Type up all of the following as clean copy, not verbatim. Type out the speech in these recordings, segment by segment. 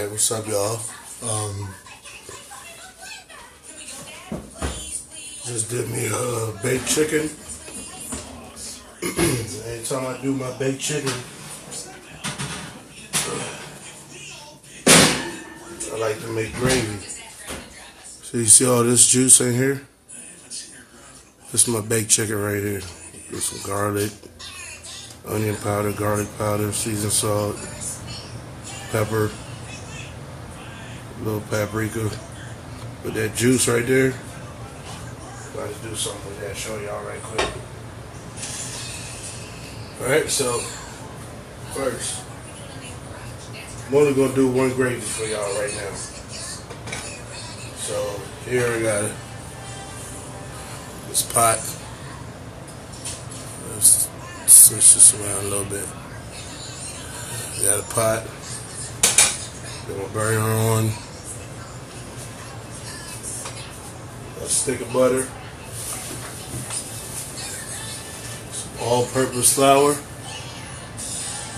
Alright, what's up, y'all? Just did me a baked chicken. Anytime I do my baked chicken, I like to make gravy. So you see all this juice in here? This is my baked chicken right here. Get some garlic, onion powder, garlic powder, seasoned salt, pepper, a little paprika. With that juice right there. Let's do something with that. Show y'all right quick. Alright, so first, I'm only gonna do one gravy for y'all right now. So here I got it. This pot. Let's switch this around a little bit. Got a pot. Got my burner on. A stick of butter. Some all-purpose flour.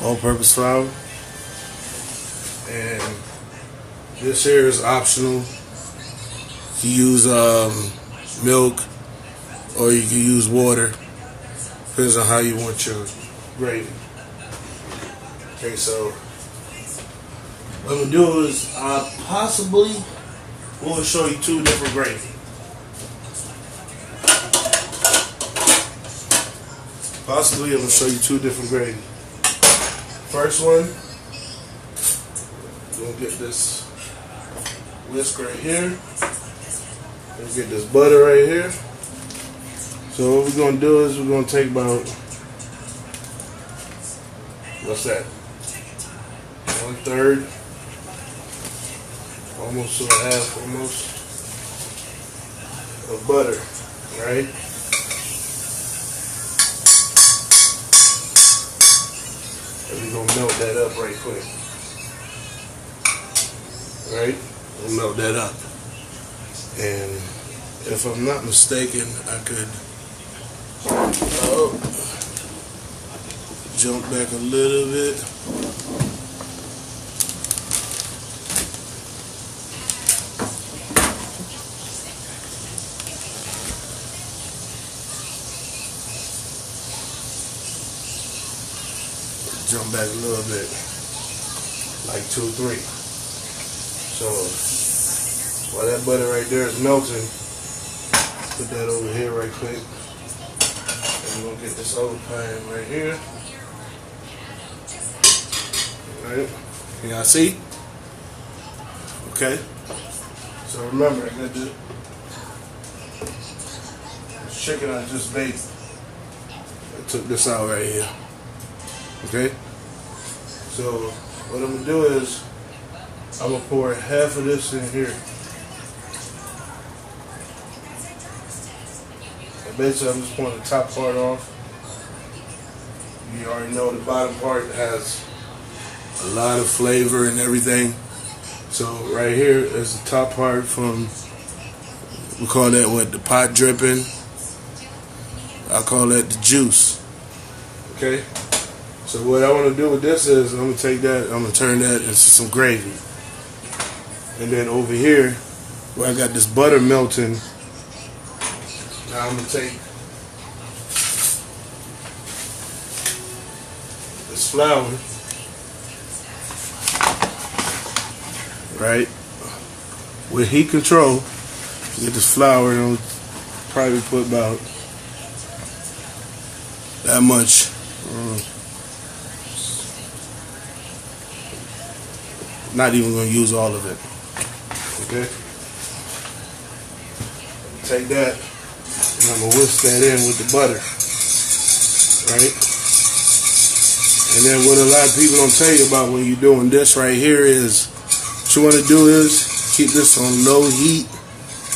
All-purpose flour. And this here is optional. You use milk or you can use water. Depends on how you want your gravy. Okay, so what I'm going to do is I possibly will show you two different gravy. Possibly I'm going to show you two different gravy. First one, we'll get this whisk right here. We'll get this butter right here. So what we're going to do is we're going to take about, what's that? 1/3, almost to a half, almost, of butter, right? And we're going to melt that up right quick. Right? We'll melt that up. And if I'm not mistaken, I could jump back a little bit. Jump back a little bit, like 2, 3. So while that butter right there is melting, put that over here right quick. And we're gonna get this other pan right here. Alright, can y'all see? Okay. So remember, I got this chicken I just baked. I took this out right here. Okay, so what I'm gonna do is I'm gonna pour half of this in here. And basically, I'm just pouring the top part off. You already know the bottom part has a lot of flavor and everything. So right here is the top part from, we call that what, the pot dripping. I call that the juice. Okay. So what I want to do with this is I'm going to take that, I'm going to turn that into some gravy. And then over here, where I got this butter melting, now I'm going to take this flour, right, with heat control, get this flour, and I'll probably put about that much. Not even going to use all of it. Okay? Take that and I'm going to whisk that in with the butter. Right? And then what a lot of people don't tell you about when you're doing this right here is, what you want to do is keep this on low heat,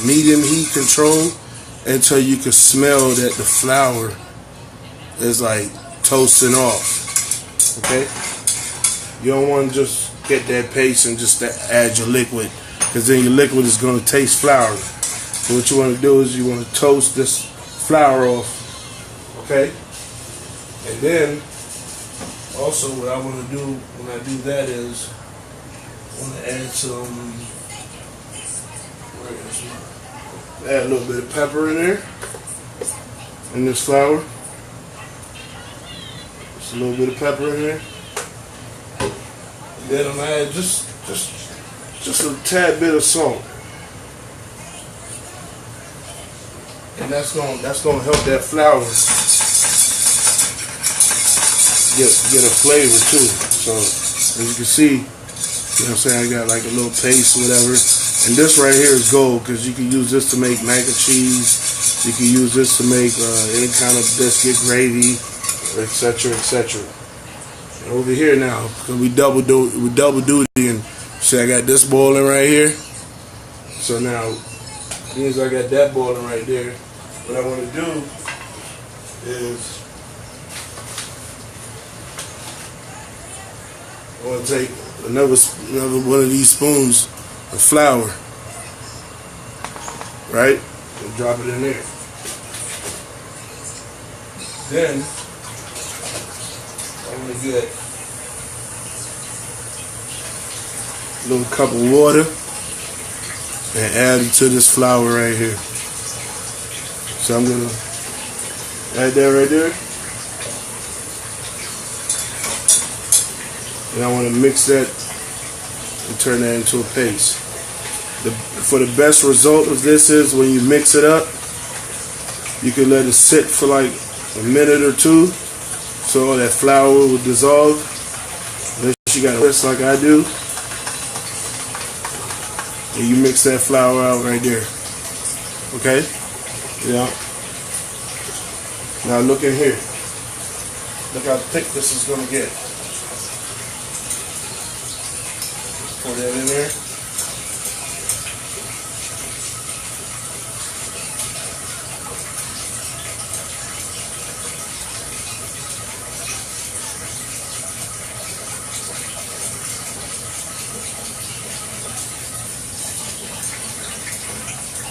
medium heat control, until you can smell that the flour is like toasting off. Okay? You don't want to just get that paste and just add your liquid, because then your liquid is going to taste floury. So what you want to do is you want to toast this flour off, okay? And then also what I want to do when I do that is want to add some. Add a little bit of pepper in there, in this flour. Just a little bit of pepper in there. And then I'm gonna add just a tad bit of salt, and that's gonna help that flour get a flavor too. So as you can see, you know what I'm saying, I got like a little paste or whatever. And this right here is gold, because you can use this to make mac and cheese. You can use this to make any kind of biscuit, gravy, etc., etc. And over here now, because we double duty, and see, I got this boiling right here. So now, means I got that boiling right there. What I want to do is I want to take another one of these spoons of flour, right, and drop it in there. Then I'm gonna get a little cup of water and add it to this flour right here. So I'm gonna add that right there, and I want to mix that and turn that into a paste. For the best result of this is when you mix it up, you can let it sit for like a minute or two so all that flour will dissolve. Unless you got a twist like I do, and you mix that flour out right there. Okay? Yeah. Now look in here. Look how thick this is gonna get. Pour that in there.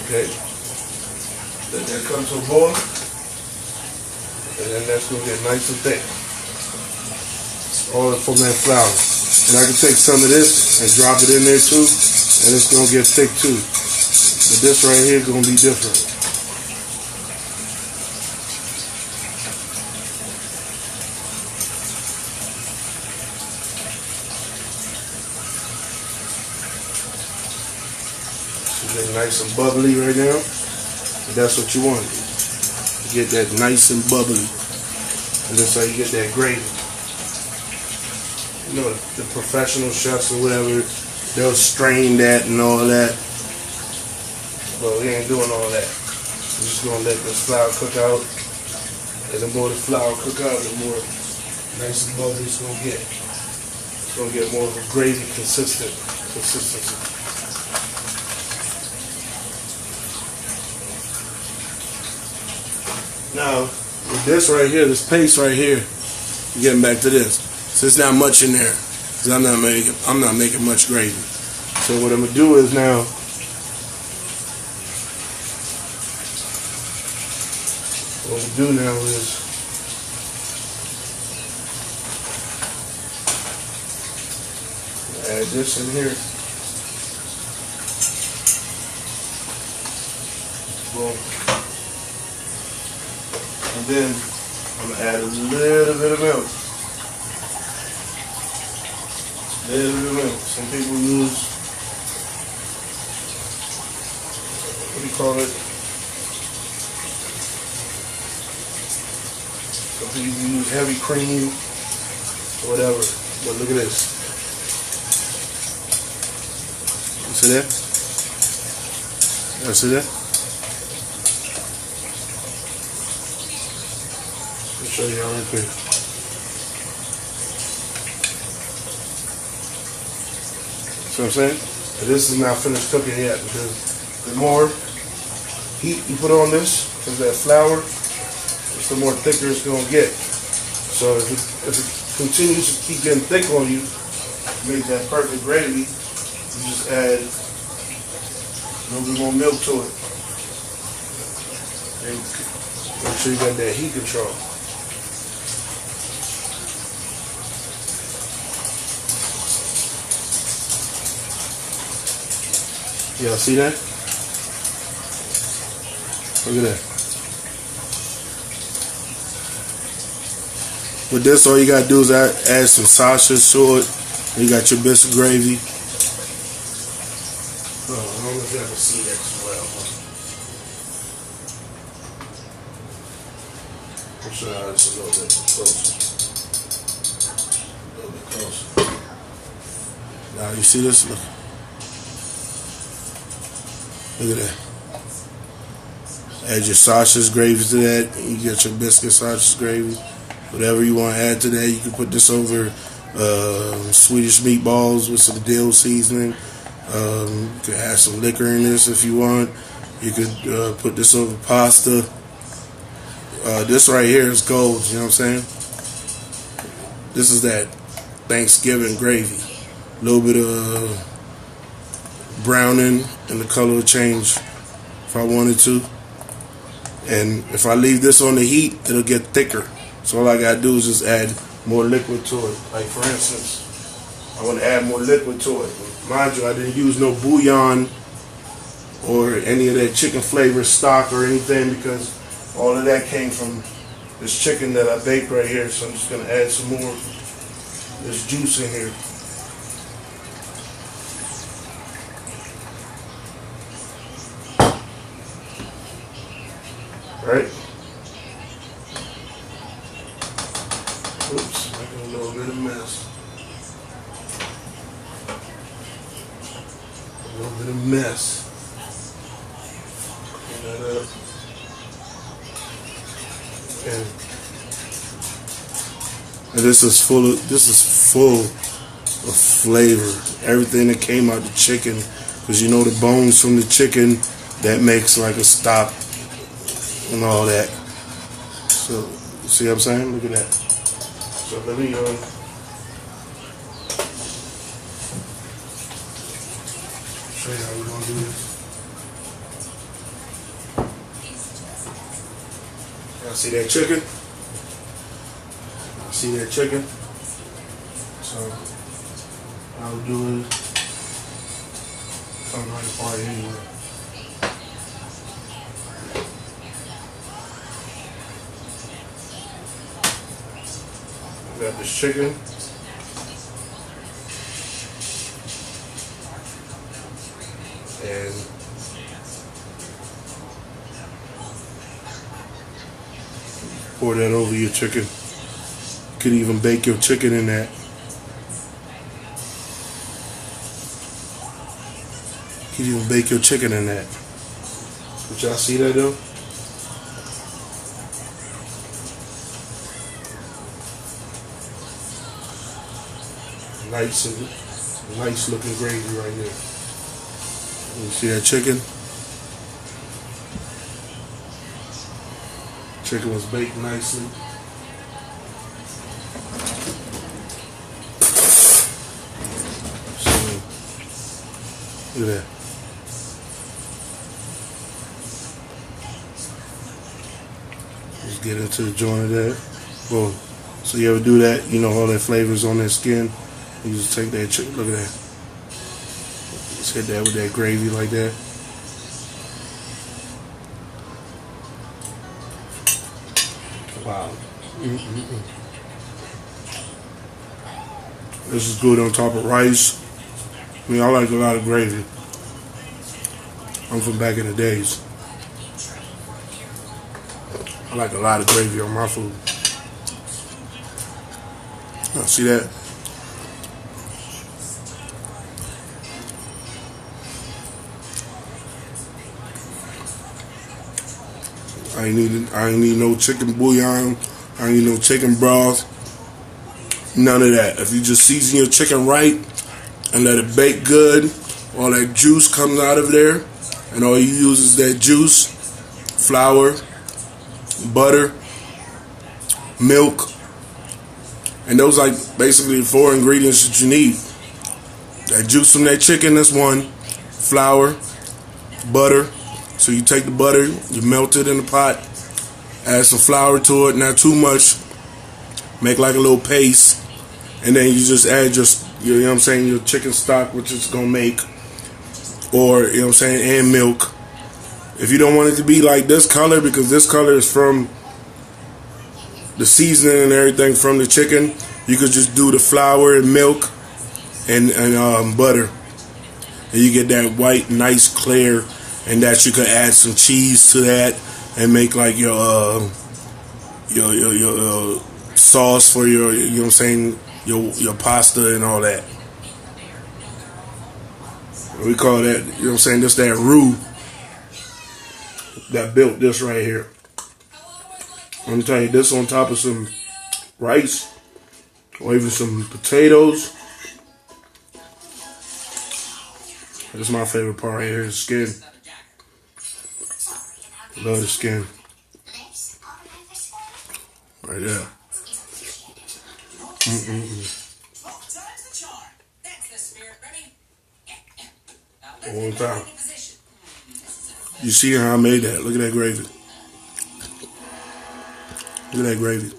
Okay. Let that come to a boil. And then that's going to get nice and thick. All from that flour. And I can take some of this and drop it in there too. And it's going to get thick too. But this right here is going to be different. Get nice and bubbly right now. That's what you want. You get that nice and bubbly. And that's how you get that gravy. You know, the professional chefs or whatever, they'll strain that and all that. But we ain't doing all that. We're just gonna let this flour cook out. And the more the flour cook out, the more nice and bubbly it's gonna get. It's gonna get more of a gravy consistency. Now, with this right here, this paste right here, getting back to this. So there's not much in there, because I'm not making much gravy. So what I'm gonna do is now, add this in here. Boom. And then I'm going to add a little bit of milk. Some people use, what do you call it? Some people use heavy cream or whatever. But look at this. You see that? You see that? I'll show you all right quick. See what I'm saying? But this is not finished cooking yet, because the more heat you put on this, because that flour, the more thicker it's going to get. So if it continues to keep getting thick on you, make that perfect gravy, you just add a little bit more milk to it. And make sure you got that heat control. Y'all see that? Look at that. With this, all you gotta do is add some sausage to it. You got your biscuit gravy. Oh, I don't know if you can see that as well. I'll show you this a little bit closer. A little bit closer. Now you see this? Look at that. Add your sausage gravy to that. You get your biscuit sausage gravy. Whatever you want to add to that, you can put this over Swedish meatballs with some dill seasoning. You can add some liquor in this if you want. You could put this over pasta. This right here is gold, you know what I'm saying? This is that Thanksgiving gravy. A little bit of browning and the color will change if I wanted to. And if I leave this on the heat, it'll get thicker. So all I gotta do is just add more liquid to it. Like for instance, I want to add more liquid to it. Mind you, I didn't use no bouillon or any of that chicken flavor stock or anything because all of that came from this chicken that I baked right here. So I'm just gonna add some more of this juice in here. Right? Oops, making a little bit of mess. A little bit of mess. Clean that up. And this is full of flavor. Everything that came out the chicken, because you know the bones from the chicken, that makes like a stock and all that. So you see what I'm saying? Look at that. So let me show you how we're gonna do this. Y'all see that chicken? See that chicken? So I'll do it. Come right apart anyway. Got this chicken. And pour that over your chicken. You could even bake your chicken in that. You could even bake your chicken in that. Did y'all see that though? Nice looking gravy right there. You see that chicken? Chicken was baked nicely. So, look at that. Just get into the joint of that. Boom. So you ever do that? You know all that flavors on that skin. You just take that chicken, look at that. Just hit that with that gravy like that. Wow. This is good on top of rice. I mean, I like a lot of gravy. I'm from back in the days. I like a lot of gravy on my food. Now, see that? I ain't need no chicken bouillon. I ain't need no chicken broth. None of that. If you just season your chicken right and let it bake good, all that juice comes out of there, and all you use is that juice, flour, butter, milk, and those like basically the 4 ingredients that you need. That juice from that chicken, that's one. Flour, butter. So you take the butter, you melt it in the pot, add some flour to it, not too much, make like a little paste, and then you just add your you know what I'm saying, your chicken stock, which it's gonna make, or you know what I'm saying, and milk. If you don't want it to be like this color, because this color is from the seasoning and everything from the chicken, you could just do the flour and milk and butter, and you get that white, nice, clear. And that you could add some cheese to that and make like your sauce for your, you know what I'm saying, your pasta and all that. We call that, you know what I'm saying, this that roux that built this right here. Let me tell you, this on top of some rice or even some potatoes. This is my favorite part right here, the skin. Love the skin. Right there. One more time. You see how I made that? Look at that gravy. Look at that gravy.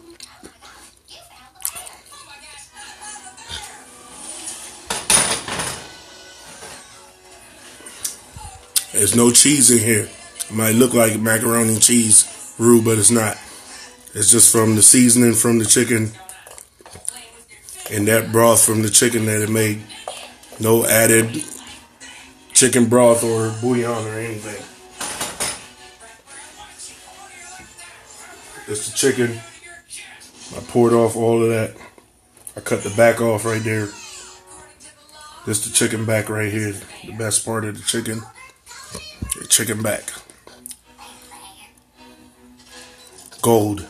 There's no cheese in here. It might look like macaroni and cheese roux, but it's not. It's just from the seasoning from the chicken and that broth from the chicken that it made. No added chicken broth or bouillon or anything. It's the chicken. I poured off all of that. I cut the back off right there. This the chicken back right here. The best part of the chicken. The chicken back. Gold.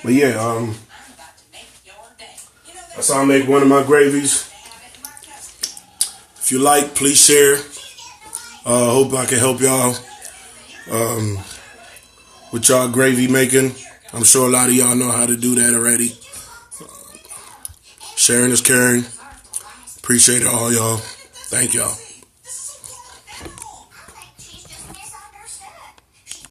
But yeah, that's how I make one of my gravies. If you like, please share. Hope I can help y'all with y'all gravy making. I'm sure a lot of y'all know how to do that already. Sharing is caring. Appreciate it all, y'all. Thank y'all.